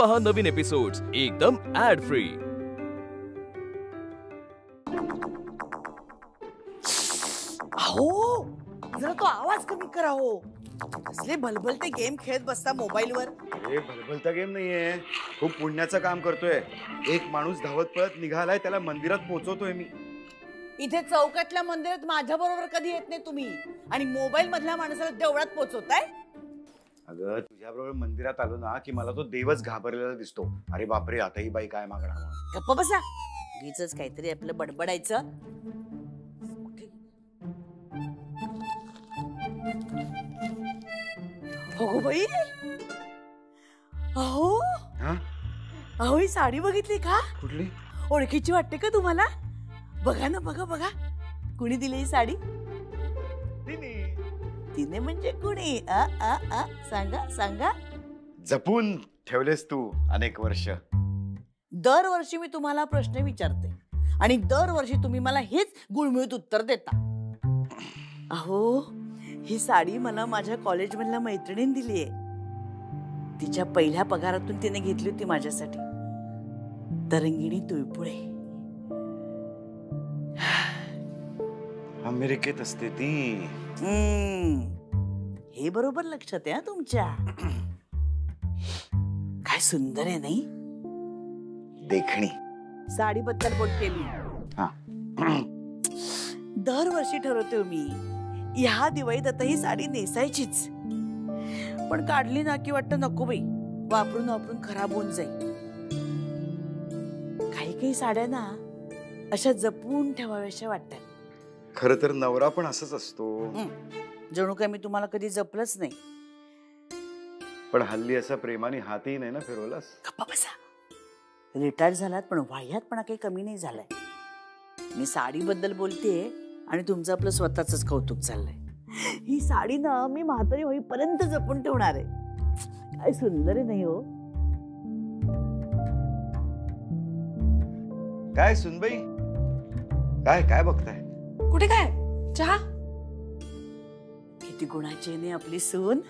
पहा नवीन एपिसोड्स एकदम add free. अहो जरा तो आवाज कमी करा हो. कसले भलभलते गेम खेळत बसता मोबाईलवर. अरे भलभलता गेम नाहीये, खूप पुण्याचं काम करतोय. एक माणूस धावत पळत निघालाय, त्याला मंदिरात पोहोचवतोय मी. इथे चौकातल्या मंदिरात माझ्या बरोबर कधी येत नाही तुम्ही आणि मोबाईल मधल्या माणसाला देवळात पोहोचवताय. अगं तुझ्याबरोबर मंदिरात आलो ना की मला तो देवच घाबरलेला दिसतो. अरे बापरे, आता ही बाई काय मागणार. गप्प बसा, उगीचच काहीतरी आपलं बडबडायचं. हो बाई, अहो अहो ही साडी बघितली का? कुठली? ओळखीची वाटते का तुम्हाला? बघा ना, बघा बघा, कुणी दिली ही साडी? तिने म्हणजे कुणी? सांगा सांगा. जपून ठेवलेस तू अनेक वर्ष. दरवर्षी मी तुम्हाला प्रश्न विचारते आणि दरवर्षी तुम्ही मला हेच गुळमुळीत उत्तर देता. अहो ही साडी मला माझ्या कॉलेजमधल्या मैत्रिणीने दिलीये. तिच्या पहिल्या पगारातून तिने घेतली होती माझ्यासाठी. तरंगिणी तुळपुळे. अमेरिकेत असते ती. हे बरोबर लक्षात आहे तुमच्या. काय सुंदर आहे नाही? देखणी. साडीबद्दल बोट केली. दरवर्षी ठरवते मी ह्या दिवाळीत आता ही साडी नेसायचीच. पण काढली ना की वाटतं नको बाई, वापरून वापरून खराब होऊन जाईल. काही काही साड्या ना अशा जपून ठेवाव्याशा वाटतात. खरं तर नवरा पण असंच असतो. जणू काय मी तुम्हाला कधी जपलंच नाही. पण हल्ली असा प्रेमाने हातही नाही ना फिरवलास. गप्पा बसा. रिटायर झालात पण वाह्यातपणा काही कमी नाही झालाय. मी साडीबद्दल बोलतेय आणि तुमचं आपलं स्वतःच कौतुक चाललंय. ही साडी ना मी म्हातारी होईपर्यंत जपून ठेवणार आहे. काय सुंदर आहे नाही हो? काय सुनबाई, काय काय बघताय? कुठे काय चहा? किती गुणाची नाही आपली सून.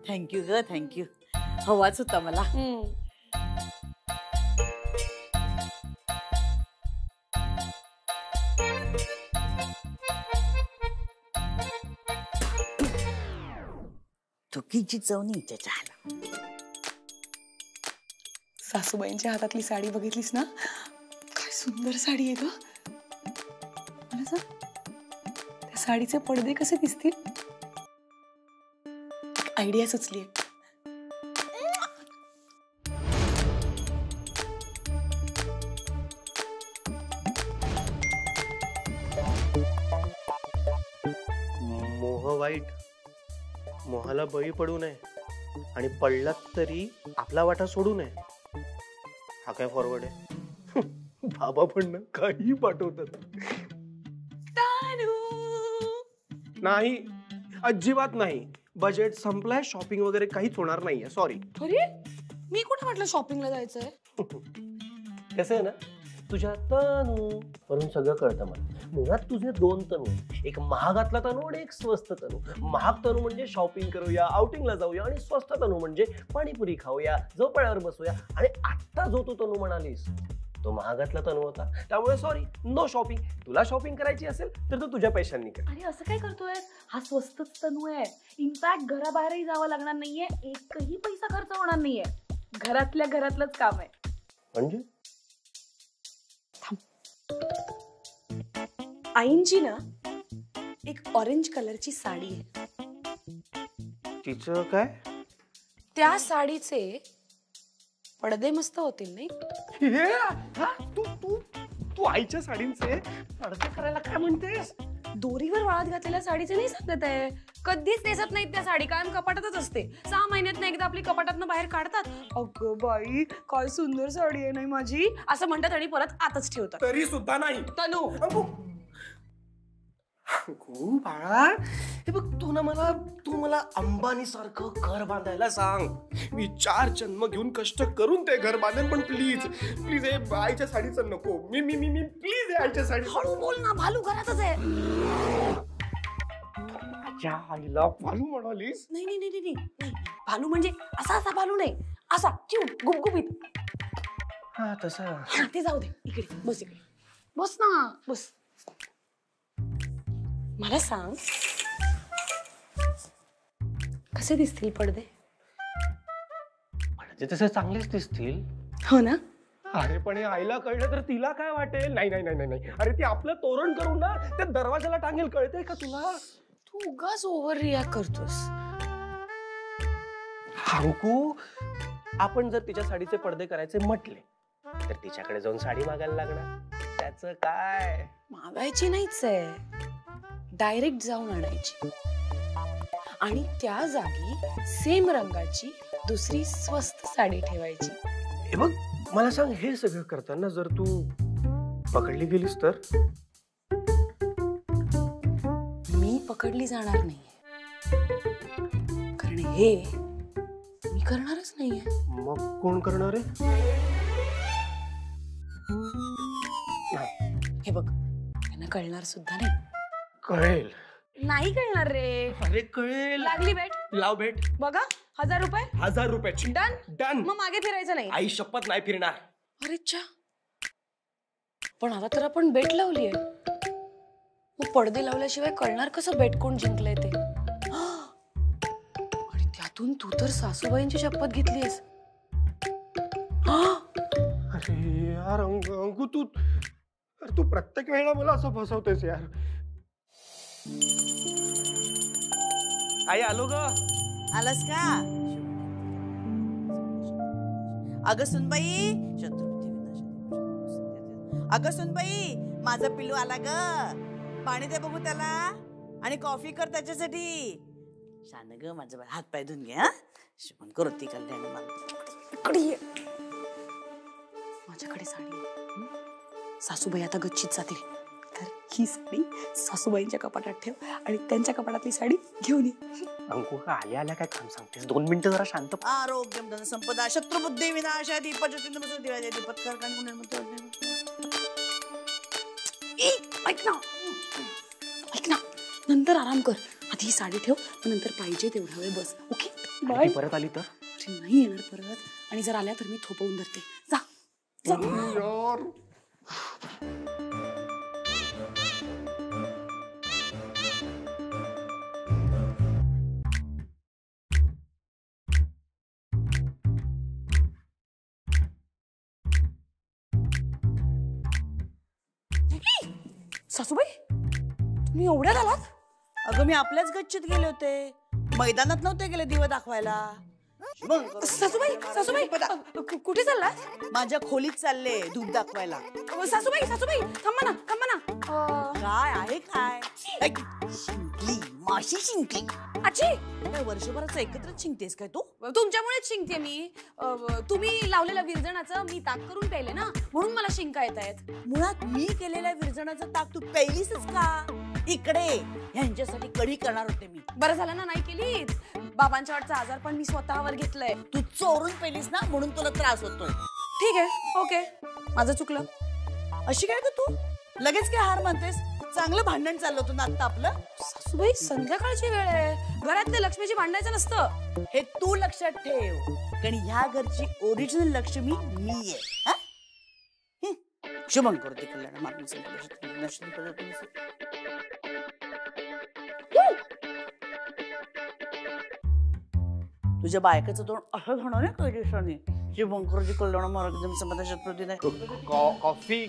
थँक्यू ग, थँक्यू. हवाच होता मला. चुकीची चव नाही चहाला. सासूबाईंच्या हातातली साडी बघितलीस ना? काय सुंदर साडी आहे ग. मला सांग, त्या साडीचे पडदे कसे दिसतील? आयडिया सुचली. मोह वाईट, मोहाला बळी पडू नये आणि पडलात तरी आपला वाटा सोडू नये. हा काय फॉरवर्ड आहे? बाबा पण ना काही पाठवतात. नाही, अजिबात नाही. बजेट संपलाय, शॉपिंग वगैरे काहीच होणार नाहीये. सॉरी. अरे मी कुठे म्हटलं शॉपिंगला जायचंय? कसं आहे ना, तुझ्या तनू वरून सगळं कळतं मला. मुळात तुझे दोन तनू, एक महागातला तनू आणि एक स्वस्त तनू. महाग तनू म्हणजे शॉपिंग करूया, आउटिंगला जाऊया, आणि स्वस्त तनू म्हणजे पाणीपुरी खाऊया, झोपाळ्यावर बसूया. आणि आत्ता जो तू तनू म्हणालीस तो महागातला तनू होता. त्यामुळे सॉरी, नो शॉपिंग. तुला शॉपिंग करायची असेल तर तू तुझ्या पैशांनी कर. अरे असं काय करतोय? हा स्वस्त तनू आहे. इनफॅक्ट घराबाहेरही जावं लागणार नाहीये, एकही पैसा खर्च होणार नाहीये. घरातल्या घरातलंच काम आहे. म्हणजे आईंची ना एक ऑरेंज कलरची साडी आहे. तिचं काय? त्या साडीचे पडदे मस्त होतील नाही? तू तू तू आईच्या साडींचे पडदे करायला काय म्हणतेस? दोरीवर वाळत घातलेल्या साडीचे नाही सांगत आहे. कधीच नेसत नाहीत त्या साडी, कायम कपाटातच असते. 6 महिन्यात एकदा आपली कपाटातनं बाहेर काढतात. अगं बाई काय सुंदर साडी आहे नाही माझी असं म्हणतात आणि परत आतच ठेवतात. तरी सुद्धा नाही. तनू बाळा, हे बघ, तू मला अंबानी सारखं घर बांधायला सांग. मी 4 जन्म घेऊन कष्ट करून ते घर बांधेन. पण प्लीज प्लीज हे आईच्या साडीचं नको. मी मी मी मी प्लीज हे आईच्या साडी. हळू बोल ना, भालू घरातच आहे. माझ्या आईला भालू म्हणालीस? नाही नाही नाही नाही, भालू म्हणजे असा भालू नाही. असा चिव गुबगुबीत. हा तसा. हा, ते जाऊ दे. इकडे बस, इकडे बस ना, बस. मला सांग, कसे दिसतील पडदे? म्हणजे तसे चांगलेच दिसतील. हो ना. अरे पण हे आईला कळलं तर तिला काय वाटेल? नाही नाही नाही नाही. अरे ती आपलं तोरण करून ना त्या दरवाजाला टांगेल, कळतंय का तुला? तू उगाच ओव्हर रिॲक्ट करतोस. अंकू, आपण जर तिच्या साडीचे पडदे करायचे म्हटले तर तिच्याकडे जाऊन साडी मागायला लागणार. त्याचं काय? मागायची नाहीच आहे, डायरेक्ट जाऊन आणायची आणि त्या जागी सेम रंगाची दुसरी स्वस्त साडी ठेवायची. हे बघ, मला सांग, हे सगळं करताना जर तू पकडली गेलीस तर? मी पकडली जाणार नाहीये, कारण हे मी करणारच नाहीये. मग कोण करणार आहे? हे बघ, त्यांना कळणार सुद्धा नाही. कळेल. नाही कळणार रे. अरे कळेल. लागली बेट. लाव भेट. बघा, 1000 रुपये. 1000 रुपयाची. डन. डन. मग मागे फिरायचं नाही. आई शपथ नाही फिरणार. अरे चा, पण आता तर आपण बेट लावलीये, मग पडदे लावल्याशिवाय कळणार कसं बेट कोण जिंकलंय ते? आणि त्यातून तू तर सासूबाईंची शपथ घेतलीयस. अरे यार अंकू, तू प्रत्येक वेळेला मला असं फसवतेस यार. आई आलो ग. आलास का? अगं सुनबाई, अगं सुनबाई, माझा पिल्लू आला ग. पाणी दे बघू त्याला आणि कॉफी कर त्याच्यासाठी. शान ग माझं, हात पाय धुवून घे. हा, शुभन करोती कल्याण. इकडे ये. माझ्याकडे साडी आहे. सासूबाई आता गच्चीत जातील, तर ही साडी सासूबाईंच्या कपाटात ठेव आणि त्यांच्या कपाटातली साडी घेऊन ये. अंकू, का आल्या आल्या काय काम सांगतेस? 2 मिनिटं जरा शांत. आरोग्यम धन संपदा शत्रुबुद्धी विनाशाय दीपज्योती दिवाळी दीपत्कार ऐक ना, ऐक ना, नंतर आराम कर. आधी ही साडी ठेव, नंतर पाहिजे तेवढा वेळ बस. Okay bye. परत आली तर? नाही येणार परत, आणि जर आल्या तर मी थोपवून धरते. जा जा. यार सासूबाई, तुम्ही एवढ्यात आलात? अगं मी आपल्याच गच्चीत गेले होते, मैदानात नव्हते गेले दिवे दाखवायला. सासूबाई, सासूबाई, कुठे चालला? माझ्या खोलीत चालले धूप दाखवायला. सासूबाई, सासूबाई, थांबा ना, थांबा ना. काय आहे काय? ऐक, शिंकली, माशी शिंकली. आजी, काय वर्षभराचं एकत्रच शिंकतेस काय तू? तुमच्यामुळेच शिंकते मी. तुम्ही लावलेल्या विरजणाचं मी ताक करून प्यायले ना, म्हणून मला शिंका येत आहेत. मुळात मी केलेल्या विरजणाचं ताक तू प्यायलीसच का? इकडे ह्यांच्यासाठी कढी करणार होते मी. बरं झालं ना नाही केलीच. बाबांच्या वाटचा आजार पण मी स्वतःवर घेतलंय. तू चोरून पेलीस ना, म्हणून तुला त्रास होतोय. ठीक आहे, ओके, माझं चुकलं. अशी काय ग तू लगेच काय हार मानतेस? चांगलं भांडण चाललं होतं ना आता आपलं. सासूबाई, संध्याकाळची वेळ आहे, घरातल्या लक्ष्मीची भांडायचं नसतं. हे तू लक्षात ठेव, कारण ह्या घरची ओरिजिनल लक्ष्मी मी आहे. शुभम करोती कल्याण मागणी तुझ्या बायकाचं तोंड असं होणार आहे काही दिवसांनी. शुभम करोती कल्याण मार्ग संपदा शत्रुदी नाही. कॉफी.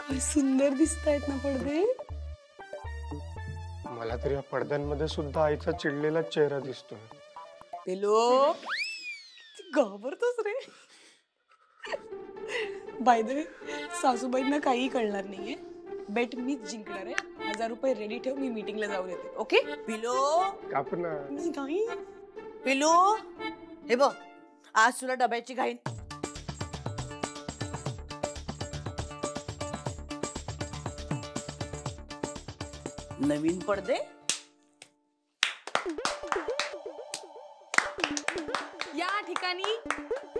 काय सुंदर दिसतायत ना पडदे. मला तर या पडद्यांमध्ये सुद्धा आईचा चिडलेला चेहरा दिसतोय. पेलो घाबरतोस रे. बाय द वे, सासूबाईंना काही कळणार नाहीये. बेट मीच जिंकणार आहे. 1000 रुपये रेडी ठेव, मी मीटिंगला जाऊन येते. ओके पिलो. कापना. नाही पिलो, हे बघ, आज तुला डब्याची घाई. नवीन पडदे या ठिकाणी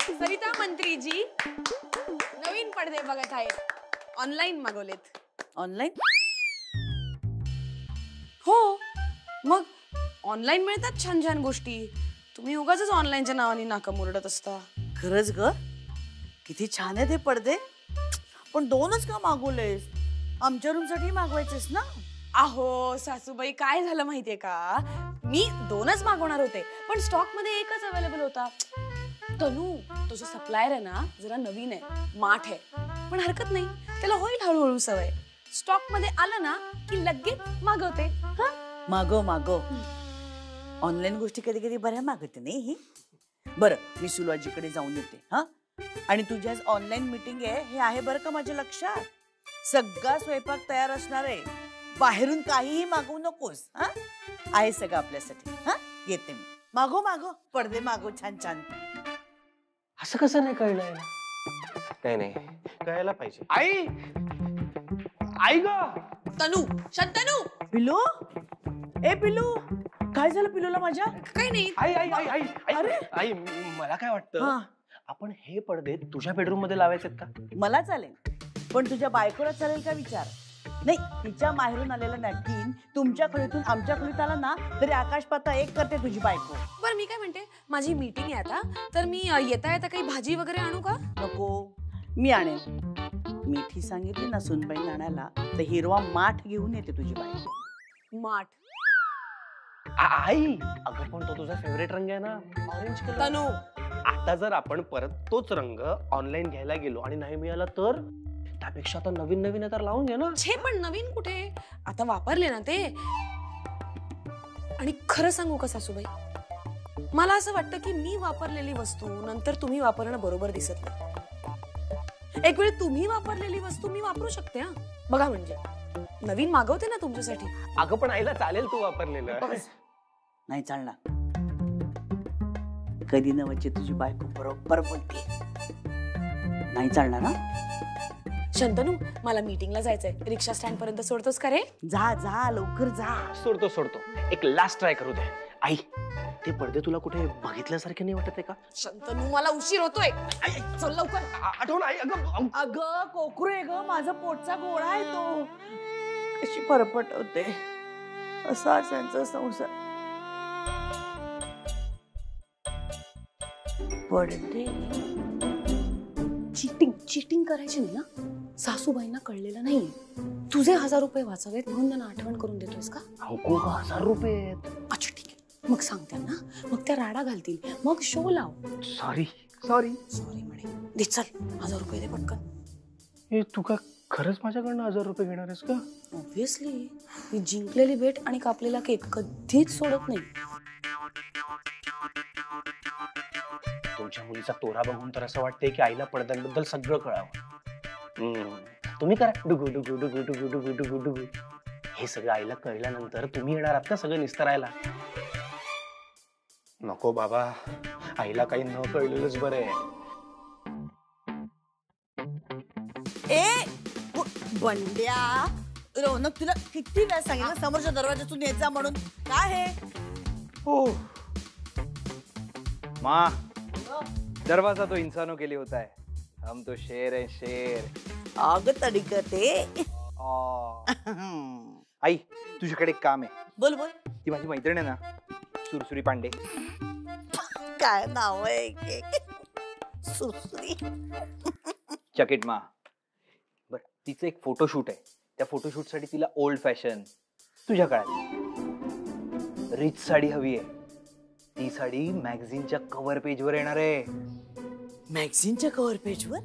सरिता मंत्रीजी नवीन पडदे बघत आहेत. ऑनलाईन मागवलेत. ऑनलाईन. हो मग ऑनलाईन मिळतात छान छान गोष्टी. तुम्ही उगाच ऑनलाईनच्या नावाने नाका मुरडत असता. खरंच ग किती छान आहे ते पडदे. पण 2च का मागवलेस? आमच्या रूम साठी मागवायचेस ना. अहो सासूबाई काय झालं माहितीये का, मी 2च मागवणार होते पण स्टॉक मध्ये 1च अवेलेबल होता. तनू तो जो सप्लायर आहे ना जरा नवीन आहे, माठ आहे, पण हरकत नाही, त्याला होईल हळूहळू सवय. स्टॉक मध्ये आलं ना की लगेच मागवते. मागव मागव. ऑनलाईन गोष्टी कधी कधी बऱ्या मागवते नाही ही. बरं मी सुलवाजीकडे जाऊन येते. हा आणि तुझी आज ऑनलाईन मीटिंग आहे हे आहे बरं का माझ्या लक्षात. सगळा स्वयंपाक तयार असणार आहे. बाहेरून काहीही मागवू नकोस. हा आहे सगळं आपल्यासाठी. हा येते मी. मागो मागो पडदे मागो छान छान. असं कसं नाही कळलं? नाही नाही कळायला पाहिजे. आई आई ग. तनू शंतनू. पिलू ए पिलू काय झालं पिलूला माझ्या? काही नाही. आई आई आई आई अरे! आई मला काय वाटतं हा आपण हे पडदे तुझ्या बेडरूम मध्ये लावायचे का? मला चालेल पण तुझ्या बायकोला चालेल का विचार. नाही तिच्या माहेरून आलेला नॅपकिन तुमच्या खोलीतून आमच्या खोलीत आला ना तरी आकाश पाता एक करते तुझी बायको. बरं मी काय म्हणते, माझी मीटिंग आहे आता, तर मी येता येता काही भाजी वगैरे आणू का? नको मी आणेन. मिठी सांगितली ना सुनबाई आणायला तर हिरवा माठ घेऊन येते तुझी बायको. माठ. आई अगं पण तो तुझा फेवरेट रंग आहे ना, ऑरेंज कलर. तनू आता जर आपण परत तोच रंग ऑनलाईन घ्यायला गेलो आणि नाही मिळाला तर त्यापेक्षा आता नवीन नवीन तर लावून घे ना. छे पण नवीन कुठे, आता वापरले ना ते. आणि खरं सांगू का सासूबाई, मला असं वाटतं की मी वापरलेली वस्तू नंतर तुम्ही वापरणं बरोबर दिसत नाही. एक वेळ तुम्ही वापरलेली वस्तू मी वापरू शकते. हा बघा म्हणजे नवीन मागवते ना तुमच्यासाठी. अगं पण आईला चालेल तू वापरलेलं. नाही चालणार. कधी नवची तुझी बायको बरोबर बोलते. नाही चालणार ना. शंतनू मला मीटिंगला जायचंय, रिक्षा स्टँड पर्यंत सोडतोस का रे? जा जा लवकर जा. सोडतो सोडतो, एक लास्ट ट्राय करू दे. आई ते पडदे तुला कुठे बघितल्यासारखे नाही वाटत आहे का? शंतनू मला उशीर होतोय, चल लवकर. आठवण आई. अगं अगं कोकरू आहे ग माझा पोटचा गोळा आहे तो. कशी परपट होते असाच यांचा संसार. पडदे चीटिंग करायची नाही ना. सासूबाईंना कळलेलं नाही. तुझे 1000 रुपये वाचावेत म्हणून त्यांना आठवण करून देतोयस का? अहो 1000 रुपये. अच्छा ठीक आहे, मग सांग त्यांना, मग त्या राडा घालतील, मग शो लाव. सॉरी म्हणे. दे चल 1000 रुपये दे पटकन. हे तू का खरंच माझ्याकडनं 1000 रुपये घेणार आहेस का? ऑब्व्हियसली मी जिंकलेली बेट आणि कापलेला केक कधीच सोडत नाही. तुमच्या मुलीचा तोरा बघून तर असं वाटतंय की आईला पडद्यांबद्दल सगळं कळावं. तुम्ही करा डुगू डुगू डुगू डुगू डुगू डुगू डुगू. हे सगळं आईला कळल्यानंतर तुम्ही येणार आहात का सगळं निस्तरायला? नको बाबा, आईला काही न कळलेलंच बरं आहे. ए बंड्या रौनक तुला किती वेळा सांगितलं समोरच्या दरवाजातून येत जा म्हणून. काय हे? हो माँ, दरवाजा तो इंसानों के लिए होता है, हम तो शेर हैं शेर. अग तडीकते. आई तुझ्याकडे एक काम आहे. बोल बोल. ती माझी मैत्रीण आहे ना सुरसुरी पांडे. काय नाव आहे? सुसरी. चकित माँ. बर तिचं एक फोटोशूट आहे. त्या फोटोशूट साठी तिला ओल्ड फॅशन तुझ्या काळात रिच साडी हवी आहे. ती साडी मॅगझिनच्या कव्हर पेजवर येणार आहे. मॅगझिनच्या कव्हर पेजवर?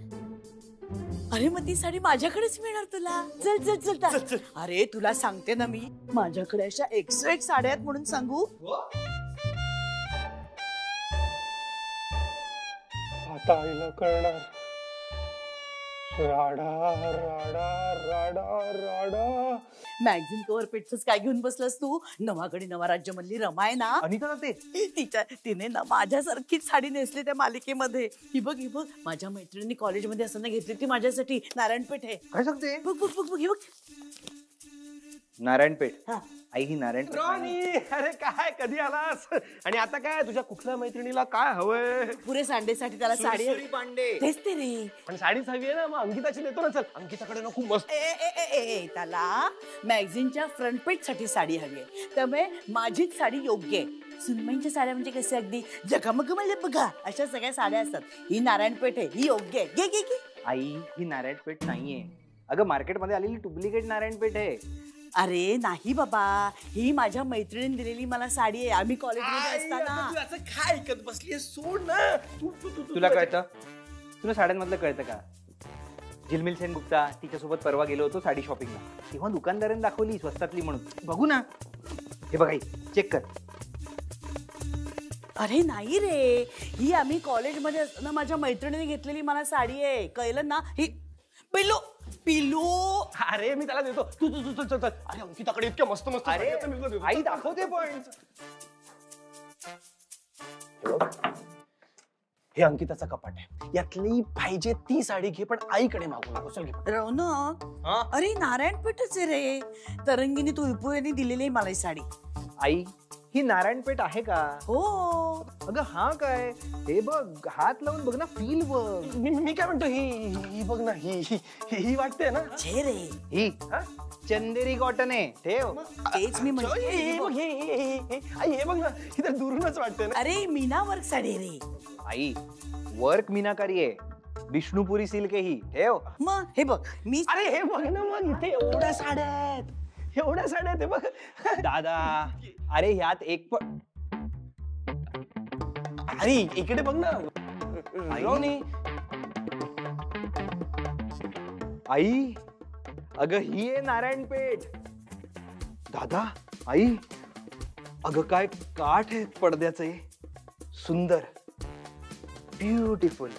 अरे मग ती साडी माझ्याकडेच मिळणार तुला. चल चल चल चल. अरे तुला सांगते ना मी, माझ्याकडे अशा 101 साड्या आहेत म्हणून सांगू. आता आईला कळणार. राडा राडा राडा राडा. मॅगझिन कव्हर पेजच काय घेऊन बसलास तू? नवागडी नवा राज्य मल्ली रमाय ना. अनिता ते तिने ना माझ्यासारखीच साडी नेसली त्या मालिकेमध्ये. ही बघ माझ्या मैत्रिणींनी कॉलेजमध्ये असताना घेतली ती माझ्यासाठी. नारायणपेठ आहे. काय सांगते? बघ बघ बघ बघ. नारायणपेठ. हा. आई ही नारायणपेठ नाहीये. रॉनी, अरे काय कधी आलास? आणि आता काय तुझ्या कुठल्या मैत्रिणीला काय हवंय? पुरे सांडेसाठी त्याला साडी सुरसुरी पांडे. तेच ते रे. पण साडीच हवी आहे ना, मग अंकिताची देतो ना. चल, अंकिताकडे ना खूप मस्त. त्याला मॅगझिनच्या फ्रंट पेज साठी साडी हवी आहे, त्यामुळे माझीच साडी योग्य आहे. सुनबाईंच्या साड्या म्हणजे कसे अगदी जगामग म्हणजे बघा अशा सगळ्या साड्या असतात. ही नारायणपेठ आहे, ही योग्य आहे. घे घे घे. आई ही नारायणपेठ नाहीये. अगं मार्केटमध्ये आलेली डुप्लिकेट नारायणपेठ आहे. अरे नाही बाबा, ही माझ्या मैत्रिणीने दिलेली मला साडी आहे. आम्ही कॉलेजमध्ये असताना. तू असं काय ऐकत बसली? सोड ना. तुला कळतं? तुला साड्यांमधलं कळतं का? झिलमिल सेनगुप्ता तिच्यासोबत परवा गेलो होतो साडी शॉपिंगला. तेव्हा दुकानदाराने दाखवली स्वस्तातली म्हणून. बघू ना. हे बघ आई, चेक कर. अरे नाही रे, ही आम्ही कॉलेजमध्ये असताना माझ्या मैत्रिणीने घेतलेली मला साडी आहे. कळलं ना? ही पिल्लू पिल्लू. अरे मी त्याला देतो. तू तू तू चल चल. अरे अंकिताकडे इतक्या मस्त मस्त अरे साड्या आहेत, मी तुला देतो. आई दाखवते पण. हे अंकिताचं कपाट आहे. यातली पाहिजे ती साडी घे, पण आईकडे मागू नको. चल घे. रौनक, हा? अरे नारायणपेठच आहे रे. तरंगिनी तुळपू यांनी दिलेली आहे मला ही साडी. आई ही नारायणपेठ आहे का? हो. अगं हा काय? हे बघ, हात लावून बघ ना, फील बघ. मी काय म्हणतो, ही बघ ना, ही वाटते ना. छे रे. ही हा? चंदेरी कॉटन आहे. ठेव. तेच मी हे बघ, म्हणते. आई हे बघ ना, ही तर दुरूनच वाटते ना. अरे मीना वर्क साडी आहे रे. आई वर्क मीनाकारी आहे. विष्णुपुरी सिल्क आहे ही. ठेव. मग हे बघ मी. अरे हे बघ ना, मग इथे एवढ्या साड्या आहेत. एवढ्या साड्या आहेत, हे बघ. दादा, अरे ह्यात एक पण. अरे इकडे बघ ना. रॉनी, आई अगं ही आहे नारायणपेठ. दादा, आई अगं काय काठ आहे पडद्याचे. सुंदर, ब्युटिफुल.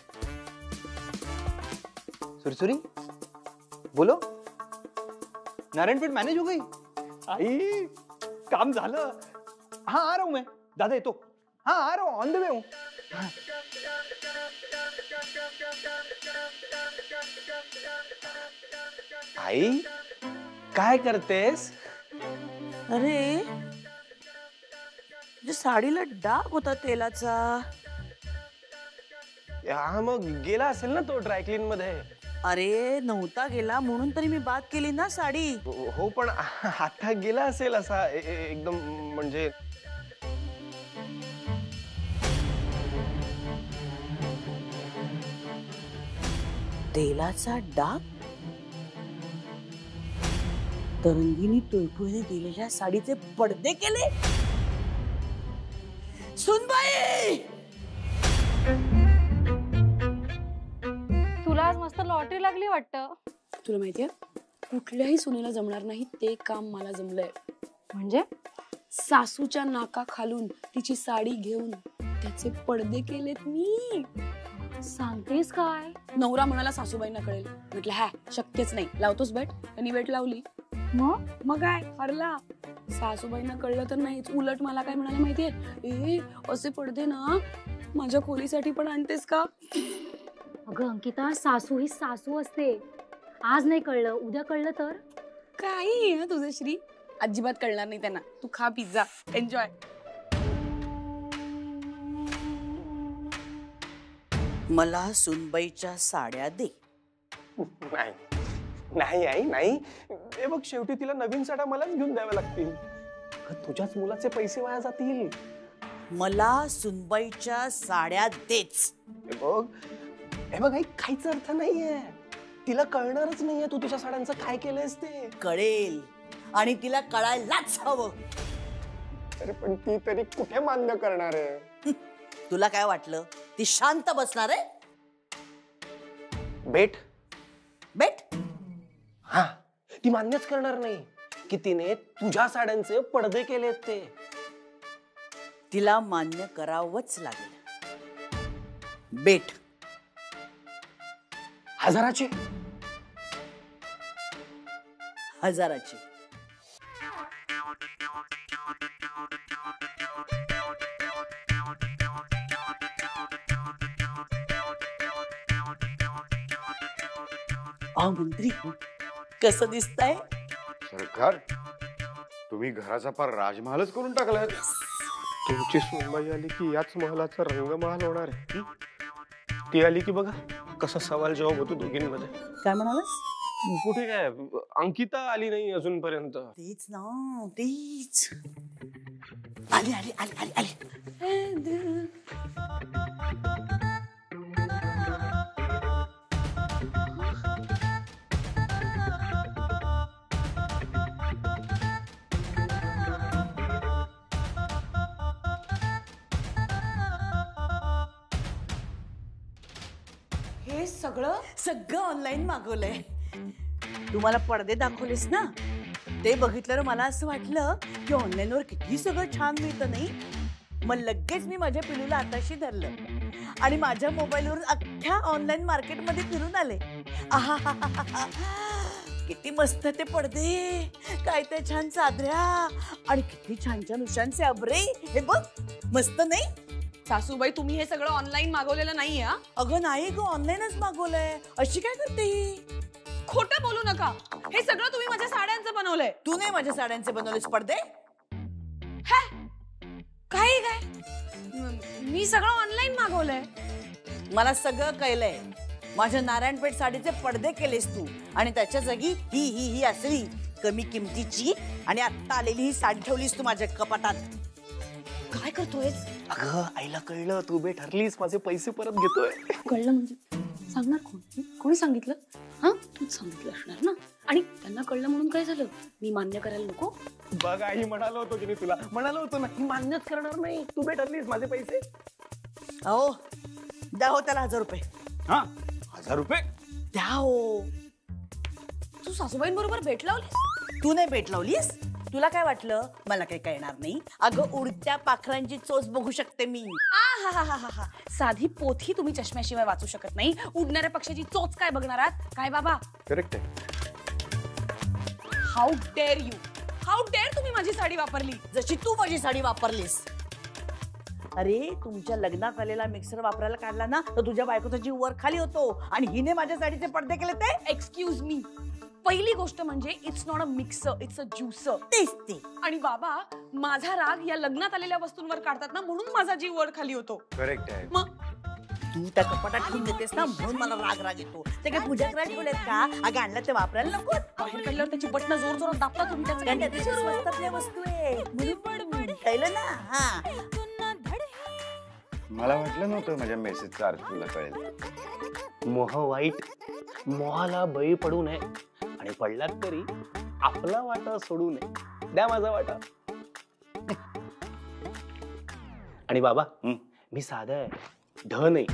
सुरसुरी बोलो. नारायणपेठ मैनेज हो गई. आई काम झालं. हाँ आ रहा हूं मैं. दादा येतो. हाँ आ रहा हूं, ऑन द वे हूं. आई काय करतेस? अरे साडीला डाग होता तेलाचा. हा मग गेला असेल ना तो ड्रायक्लीन मध्ये. अरे नव्हता गेला म्हणून तरी मी बाद केली ना साडी. हो पण आता गेला असेल असा एकदम म्हणजे. तेलाचा डाग. तरंगिनी तुळपुळीने दिलेल्या साडीचे पडदे केले. सुनबाई, तुला आज मस्त लॉटरी लागली वाटतं. तुला माहितीये कुठल्याही सुनेला जमणार नाही ते काम मला जमलंय. म्हणजे सासूच्या नाका खालून तिची साडी घेऊन त्याचे पडदे केलेत मी. सांगतेस काय? नवरा म्हणाला सासूबाईंना कळेल. म्हटलं हा शक्यच नाही. लावतोस बेट. त्यांनी बेट लावली. मग काय हरला. सासूबाईंना कळलं तर नाहीच, उलट मला काय म्हणाले माहितीये, ए असे पडदे ना माझ्या खोलीसाठी पण आणतेस का? अगं अंकिता, सासू ही सासू असते. आज नाही कळलं, उद्या कळलं तर काही ना तुझं श्री. अजिबात कळणार नाही त्यांना. तू खा पिझ्झा, एन्जॉय. मला सुनबाईच्या साड्या दे. नाही नाही आई नाही. हे बघ शेवटी तिला नवीन साड्या मलाच घेऊन द्याव्या लागतील. तुझ्याच मुलाचे पैसे वाया जातील. मला सुनबाईच्या साड्या देच. हे बघ आई काहीच अर्थ नाहीये. तिला कळणारच नाहीये तू तुझ्या साड्यांचं काय केलंयस ते. कळेल आणि तिला कळायलाच हवं. अरे पण ती तरी कुठे मान्य करणार आहे. तुला काय वाटलं ती शांत बसणार आहे? बेट बेट. हा ती मान्यच करणार नाही की तिने तुझ्या साड्यांचे पडदे केलेत ते. तिला मान्य करावंच लागेल. बेट. हजाराची. हजाराची. मंत्री कसं दिसतंय? सरकार तुम्ही घराचा फार राजमहालच करून टाकलाय. तुमची सुनबाई आली की याच महालाचा रंगमहाल होणार आहे. ती आली की बघा कसा सवाल जवाब होतो दोघींमध्ये. काय म्हणालास? कुठे काय अंकिता आली नाही अजूनपर्यंत. तेच ना, तेच. आली आली आली आली आली. हे सगळं सगळं ऑनलाईन मागवलंय. तुम्हाला पडदे दाखवलेस ना, ते बघितल्यावर मला असं वाटलं की ऑनलाईनवर किती सगळं छान मिळतं नाही. मग लगेच मी माझ्या पिलूला आताशी धरलं आणि माझ्या मोबाईलवरून अख्ख्या ऑनलाईन मार्केटमध्ये फिरून आले. आहाहाहा, किती मस्त ते पडदे, काय त्या छान चादऱ्या आणि किती छान छान उशांचे अब्रे. हे बघ, मस्त नाही? सासूबाई तुम्ही हे सगळं ऑनलाईन मागवलेलं नाहीये हा? अगं नाही ग, ऑनलाईनच मागवलंय. अशी काय करते ही? खोटं बोलू नका. हे सगळं तुम्ही माझ्या साड्यांचं बनवलंय. तू नाही माझ्या साड्यांचे बनवलेस पडदे? काही काय मी सगळं ऑनलाईन मागवलंय. मला सगळं कळलंय. माझ्या नारायणपेठ साडीचे पडदे केलेस तू आणि त्याच्या जागी ही ही ही असली कमी किमतीची आणि आत्ता आलेली ही साडी ठेवलीस तू माझ्या कपाटात. काय करतोय? अगं आईला कळलं तू बे ठरलीस माझे पैसे परत घेतोय. कळलं म्हणजे सांगणार कोण? कोणी सांगितलं? हा, तूच सांगितलं असणार ना. आणि त्यांना कळलं म्हणून काय झालं? मी मान्य करायला नको? बघ आई म्हणालो होतो की मी तुला म्हणालो होतो ना की मान्यच करणार नाही. तू बे ठरलीस माझे पैसे. अहो द्या हो त्याला 1000 रुपये. हा 1000 रुपये द्या हो. तू सासूबाईंबरोबर भेट लावलीस? तू नाही भेट लावलीस? तुला काय वाटलं मला काही कळणार नाही? अगं उडत्या पाखरांची चोच बघू शकते मी. आहाहाहाहा. साधी पोथी तुम्ही चष्म्याशिवाय वाचू शकत नाही. उडणाऱ्या पक्षाची चोच काय बघणार आहात? काय बाबा? करेक्ट आहे. How dare you. How dare तुम्ही माझी साडी वापरली. जशी तू माझी साडी वापरलीस. अरे तुमच्या लग्नात आलेला मिक्सर वापरायला काढला ना तर तुझ्या बायकोचा जीव वर खाली होतो आणि हिने माझ्या साडीचे पडदे केले ते. Excuse me. पहिली गोष्ट म्हणजे it's not a mixer, it's a juicer. तेच ते. आणि बाबा माझा राग या लग्नात आलेल्या वस्तूंवर काढतात ना म्हणून माझा जीव वर खाली होतो. करेक्ट आहे. मग तू त्या कपाटात ठेवून देतेस ना म्हणून मला राग राग येतो. ते काय पूजा करायला ठेवलेत का? अगं आणलं ते वापरायला नको. बाहेर काढल्यावर त्याची बटणं जोर जोरात दाबतात तुम्ही त्याचं कारण त्याच्या स्वस्तातल्या वस्तू आहे म्हणून कळलं ना. हा मला वाटलं नव्हतं माझ्या मेसेजचा अर्थ तुला कळेल. मोह वाईट, मोहाला बळी पडू नये आणि पडलात तरी आपला वाटा सोडू नये. द्या माझा वाटा. आणि बाबा मी साधा आहे, ढ नाही.